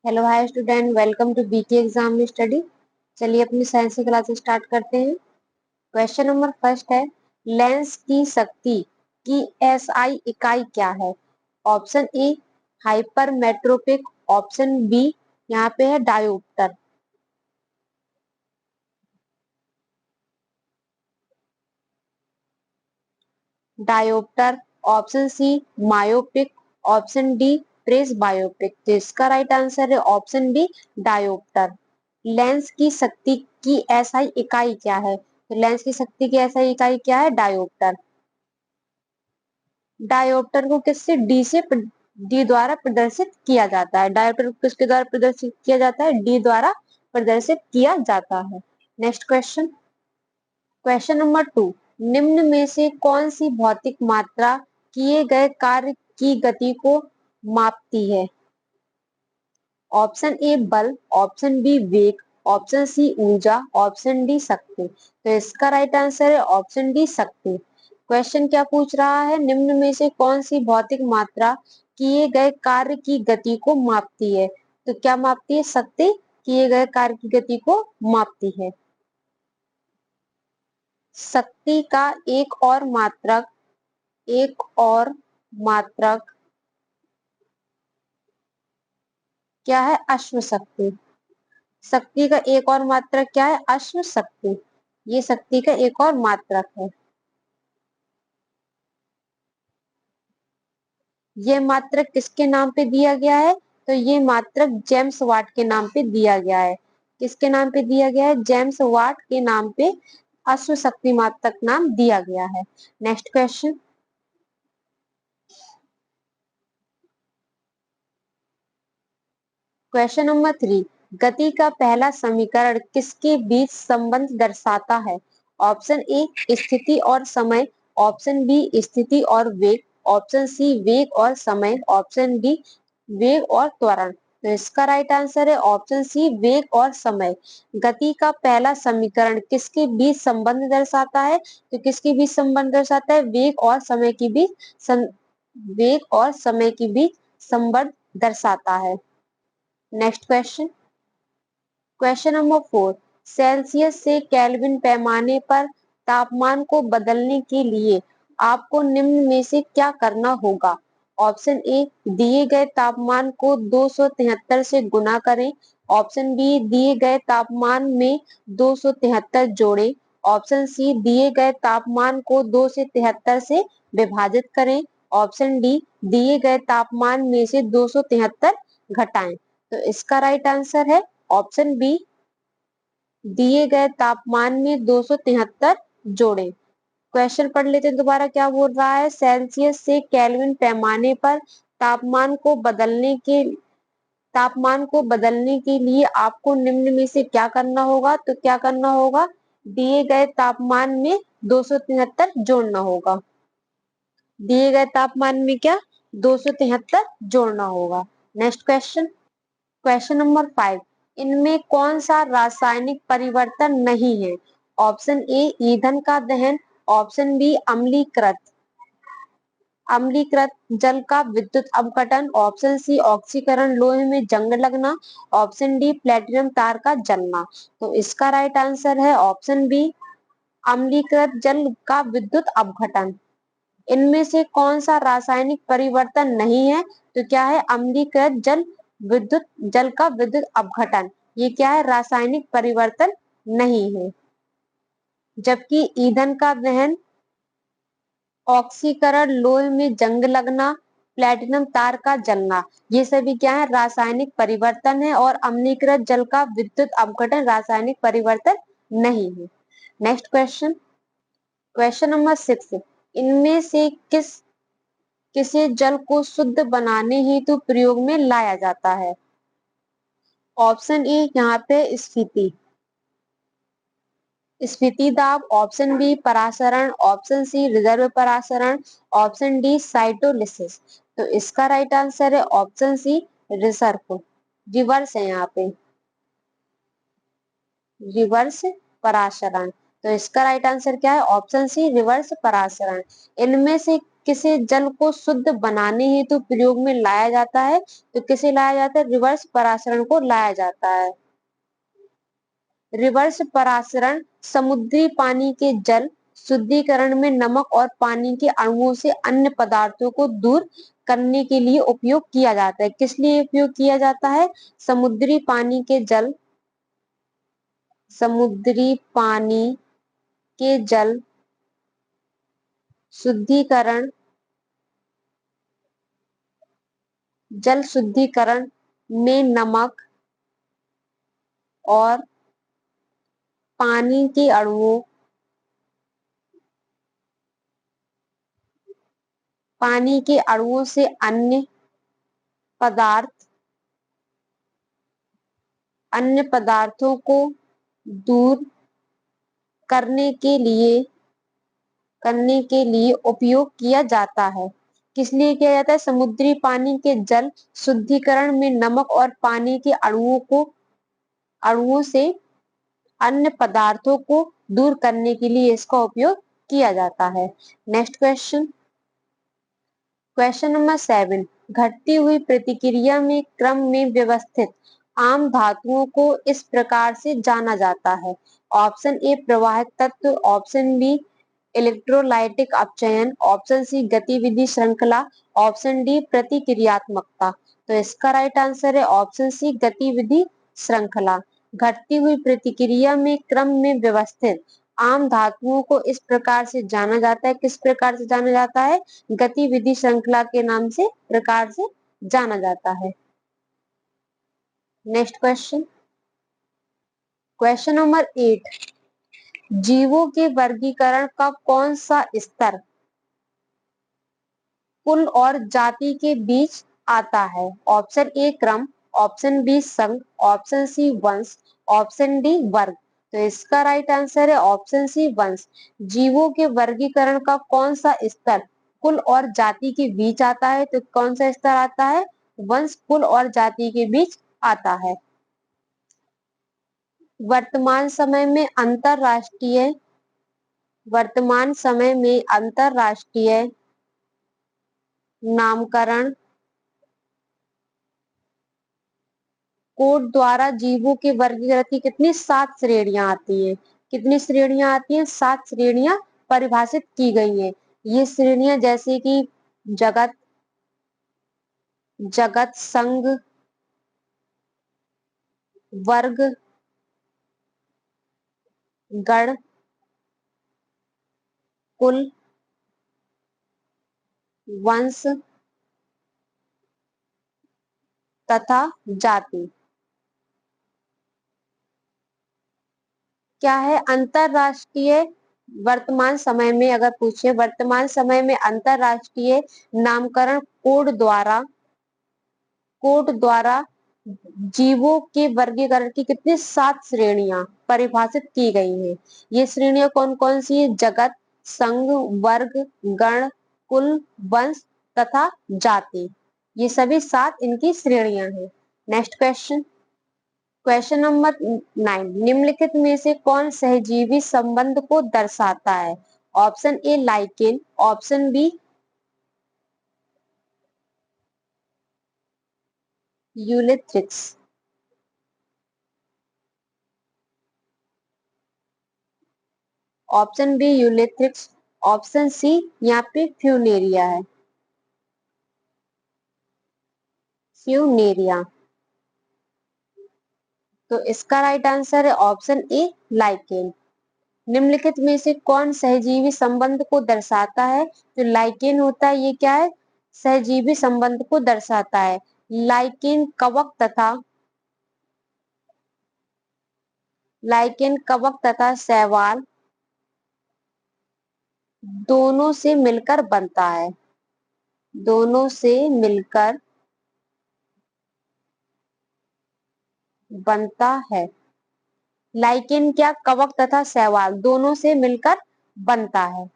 Hello hi student, welcome to BK exam study. चलिए अपनी science की क्लास स्टार्ट करते हैं। क्वेश्चन नंबर फर्स्ट है, लेंस की शक्ति की एसआई इकाई क्या है? Option A hypermetropic, option B यहाँ पे है dioptre. Dioptre, option C myopic, option D presbyopic. तो इसका राइट आंसर है ऑप्शन बी डायोप्टर। लेंस की शक्ति की एसआई इकाई क्या है? तो लेंस की शक्ति की एसआई इकाई क्या है? डायोप्टर। डायोप्टर को किससे डी द्वारा प्रदर्शित किया जाता है? डायोप्टर को किसके द्वारा प्रदर्शित किया जाता है? डी द्वारा प्रदर्शित किया जाता है। नेक्स्ट क्वेश्चन, क्वेश्चन नंबर 2, निम्न में से कौन सी भौतिक मात्रा किए गए कार्य की गति को मापती है? ऑप्शन ए बल, ऑप्शन बी वेग, ऑप्शन सी ऊर्जा, ऑप्शन डी शक्ति। तो इसका राइट आंसर है ऑप्शन डी शक्ति। क्वेश्चन क्या पूछ रहा है? निम्न में से कौन सी भौतिक मात्रा किए गए कार्य की गति को मापती है? तो क्या मापती है? शक्ति किए गए कार्य की गति को मापती है। शक्ति का एक और मात्रक क्या है? अश्व शक्ति। शक्ति का एक और मात्रक क्या है? अश्व शक्ति। ये शक्ति का एक और मात्रक है। ये मात्रक किसके नाम पे दिया गया है? तो ये मात्रक जेम्स वाट के नाम पे दिया गया है। किसके नाम पे दिया गया है? जेम्स वाट के नाम पे अश्व शक्ति मात्रक नाम दिया गया है। नेक्स्ट क्वेश्चन, क्वेश्चन नंबर 3, गति का पहला समीकरण किसके बीच संबंध दर्शाता है? ऑप्शन ए स्थिति और समय, ऑप्शन बी स्थिति और वेग, ऑप्शन सी वेग और समय, ऑप्शन डी वेग और त्वरण। तो इसका राइट आंसर है ऑप्शन सी वेग और समय। गति का पहला समीकरण किसके बीच संबंध दर्शाता है? तो किसके बीच संबंध दर्शाता है? वेग और समय के बीच संबंध दर्शाता है। Next question, question number 4, Celsius से केल्विन पैमाने पर तापमान को बदलने के लिए आपको निम्न में से क्या करना होगा? ऑप्शन ए दिए गए तापमान को 273 से गुना करें, ऑप्शन बी दिए गए तापमान में 273 जोड़ें, ऑप्शन सी दिए गए तापमान को 273 से विभाजित करें, ऑप्शन डी दिए गए तापमान में से 273 घटाएं। तो इसका राइट आंसर है ऑप्शन बी दिए गए तापमान में 273 जोड़ें। क्वेश्चन पढ़ लेते हैं दोबारा, क्या बोल रहा है? सेल्सियस से केल्विन पैमाने पर तापमान को बदलने के तापमान को बदलने के लिए आपको निम्न में से क्या करना होगा? तो क्या करना होगा? दिए गए तापमान में 273 जोड़ना होगा। दिए गए तापमान में क्या? 273 जोड़ना होगा। नेक्स्ट क्वेश्चन, क्वेश्चन नंबर 5, इनमें कौन सा रासायनिक परिवर्तन नहीं है? ऑप्शन ए ईंधन का दहन, ऑप्शन बी अम्लीकृत जल का विद्युत अपघटन, ऑप्शन सी ऑक्सीकरण लोहे में जंग लगना, ऑप्शन डी प्लेटिनम तार का जलना। तो इसका राइट आंसर है ऑप्शन बी अम्लीकृत जल का विद्युत अपघटन। इनमें से कौन सा रासायनिक परिवर्तन नहीं है? तो क्या है? अम्लीकृत जल का विद्युत अपघटन। ये क्या है? रासायनिक परिवर्तन नहीं है। जबकि ईंधन का दहन, ऑक्सीकरण लोहे में जंग लगना, प्लेटिनम तार का जलना, ये सभी क्या है? रासायनिक परिवर्तन है। और अम्लीकृत जल का विद्युत अपघटन रासायनिक परिवर्तन नहीं है। नेक्स्ट क्वेश्चन, क्वेश्चन नंबर 6, इनमें से किसे जल को शुद्ध बनाने हेतु प्रयोग में लाया जाता है? ऑप्शन ए यहाँ पे स्फीति दाब, ऑप्शन बी परासरण, ऑप्शन सी रिजर्व परासरण, ऑप्शन डी साइटोलिसिस। तो इसका राइट आंसर है ऑप्शन सी रिजर्व। रिवर्स है यहाँ पे, रिवर्स परासरण। तो इसका राइट आंसर क्या है? ऑप्शन सी रिवर्स परासरण। इनमें से किसे जल को शुद्ध बनाने हेतु प्रयोग में लाया जाता है, तो किसे लाया जाता है, रिवर्स परासरण को लाया जाता है। रिवर्स परासरण समुद्री पानी के जल शुद्धिकरण में नमक और पानी के अणुओं से अन्य पदार्थों को दूर करने के लिए उपयोग किया जाता है। किस लिए उपयोग किया जाता है, समुद्री पानी के जल, समुद्री पानी के जल शुद्धिकरण, जल शुद्धिकरण में नमक और पानी के अणुओं, पानी के अणुओं से अन्य पदार्थों को दूर करने के लिए उपयोग किया जाता है। किस लिए किया जाता है, समुद्री पानी के जल शुद्धिकरण में नमक और पानी के अणुओं से अन्य पदार्थों को दूर करने के लिए इसका उपयोग किया जाता है। नेक्स्ट क्वेश्चन, क्वेश्चन नंबर 7, घटती हुई प्रतिक्रिया में क्रम में व्यवस्थित आम धातुओं को इस प्रकार से जाना जाता है। ऑप्शन ए प्रवाहक तत्व, ऑप्शन बी इलेक्ट्रोलाइटिक अपचयन, ऑप्शन सी गतिविधि श्रृंखला, ऑप्शन डी प्रतिक्रियात्मकता। तो इसका राइट आंसर है ऑप्शन सी गतिविधि श्रृंखला। घटती हुई प्रतिक्रिया में क्रम में व्यवस्थित आम धातुओं को इस प्रकार से जाना जाता है, किस प्रकार से जाना जाता है, गतिविधि श्रृंखला के नाम से प्रकार से जाना जाता है। नेक्स्ट क्वेश्चन, क्वेश्चन नंबर 8, जीवों के वर्गीकरण का कौन सा स्तर कुल और जाति के बीच आता है। ऑप्शन ए क्रम, ऑप्शन बी संघ, ऑप्शन सी वंश, ऑप्शन डी वर्ग। तो इसका राइट आंसर है ऑप्शन सी वंश। जीवों के वर्गीकरण का कौन सा स्तर कुल और जाति के बीच आता है, तो कौन सा स्तर आता है, वंश कुल और जाति के बीच आता है। वर्तमान समय में अंतरराष्ट्रीय नामकरण कोड द्वारा जीवों के वर्गीकरण की कितनी 7 श्रेणियां आती हैं, कितनी श्रेणियां आती हैं, 7 श्रेणियां परिभाषित की गई हैं। ये श्रेणियां जैसे कि जगत संघ, वर्ग, गण, कुल, वंश तथा जाति। क्या है अंतरराष्ट्रीय, वर्तमान समय में अगर पूछे, वर्तमान समय में अंतरराष्ट्रीय नामकरण कोड द्वारा जीवों के वर्गीकरण की कितनी 7 श्रेणियां परिभाषित की गई हैं। ये श्रेणियां कौन कौन सी है, जगत, संघ, वर्ग, गण, कुल, वंश तथा जाति। ये सभी 7 इनकी श्रेणियां हैं। नेक्स्ट क्वेश्चन, क्वेश्चन नंबर 9, निम्नलिखित में से कौन सहजीवी संबंध को दर्शाता है। Option A lichen, option B ulothrix, option B ulothrix, option C यहाँ पे फ्यूनेरिया है, फ्यूनेरिया। तो इसका राइट आंसर है ऑप्शन ए लाइकेन। निम्नलिखित में से कौन सहजीवी संबंध को दर्शाता है, जो लाइकेन होता है ये क्या है, सहजीवी संबंध को दर्शाता है। लाइकेन कवक तथा शैवाल दोनों से मिलकर बनता है, दोनों से मिलकर बनता है। लाइकेन क्या, कवक तथा शैवाल दोनों से मिलकर बनता है।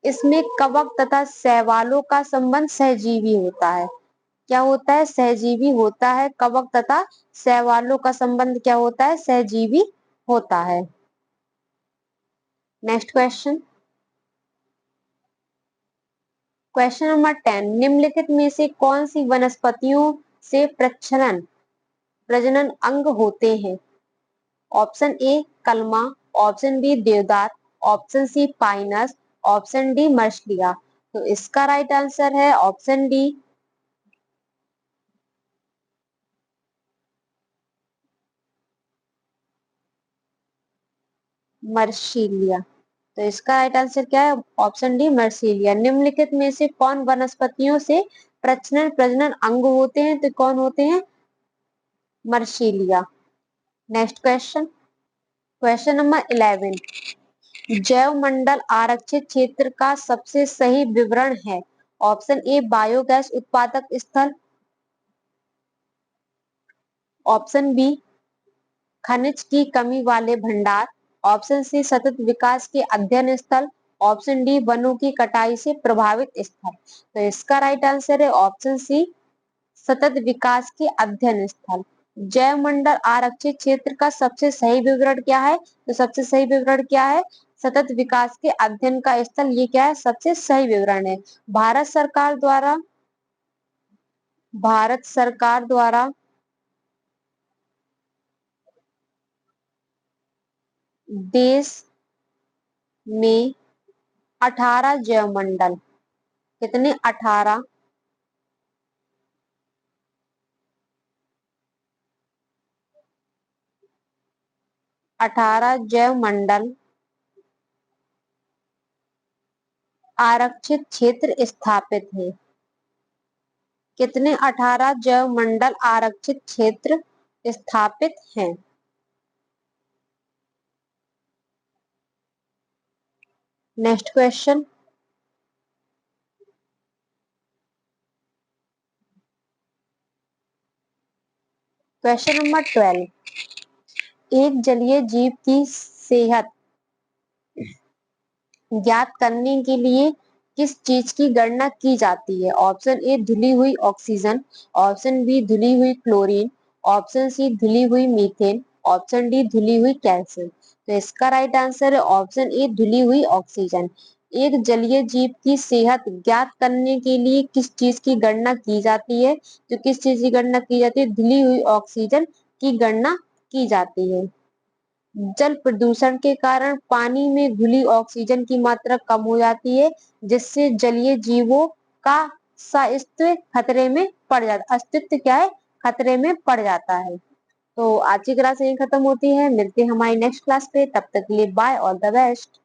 इसमें कवक तथा शैवालों का संबंध सहजीवी होता है। क्या होता है, सहजीवी होता है। कवक तथा शैवालों का संबंध क्या होता है, सहजीवी होता है। नेक्स्ट क्वेश्चन, क्वेश्चन नंबर 10, निम्नलिखित में से कौन सी वनस्पतियों से प्रजनन अंग होते हैं? ऑप्शन ए कलमा, ऑप्शन बी देवदार, option C pinus, option D marsilea. तो इसका राइट आंसर है ऑप्शन डी मर्शिलिया। तो इसका राइट आंसर क्या है? Option D marsilea. निम्नलिखित में से कौन वनस्पतियों से प्रजनन प्रजनन अंग होते हैं? तो कौन होते हैं? मर्सिलिया। नेक्स्ट क्वेश्चन, क्वेश्चन नंबर 11, जैव मंडल आरक्षित क्षेत्र का सबसे सही विवरण है? ऑप्शन ए बायोगैस उत्पादक स्थल, ऑप्शन बी खनिज की कमी वाले भंडार, ऑप्शन सी सतत विकास के अध्ययन स्थल, ऑप्शन डी वनों की कटाई से प्रभावित स्थल। तो इसका राइट आंसर है ऑप्शन सी सतत विकास के अध्ययन स्थल। जैव मंडल आरक्षित क्षेत्र का सबसे सही विवरण क्या है? तो सबसे सही विवरण क्या है? सतत विकास के अध्ययन का स्थल। ये क्या है? सबसे सही विवरण है। भारत सरकार द्वारा देश में 18 जैव मंडल, कितने? 18 जैव मंडल आरक्षित क्षेत्र स्थापित है। कितने? 18 जैव मंडल आरक्षित क्षेत्र स्थापित हैं। नेक्स्ट क्वेश्चन, क्वेश्चन नंबर 12, एक जलीय जीव की सेहत ज्ञात करने के लिए किस चीज की गणना की जाती है? ऑप्शन ए धुली हुई ऑक्सीजन, ऑप्शन बी धुली हुई क्लोरीन, ऑप्शन सी धुली हुई मीथेन, ऑप्शन डी धुली हुई कैल्शियम। तो इसका राइट आंसर है ऑप्शन ए धुली हुई ऑक्सीजन। एक जलीय जीव की सेहत ज्ञात करने के लिए किस चीज की गणना की जाती है? तो किस चीज की गणना की जाती है? धुली हुई ऑक्सीजन की गणना की जाती है। जल प्रदूषण के कारण पानी में घुली ऑक्सीजन की मात्रा कम हो जाती है, जिससे जलीय जीवों का अस्तित्व खतरे में पड़ जाता अस्तित्व क्या है? खतरे में पड़ जाता है। तो आज की क्लास यही खत्म होती है। मिलते हैं हमारी नेक्स्ट क्लास पे। तब तक के लिए बाय, ऑल द बेस्ट।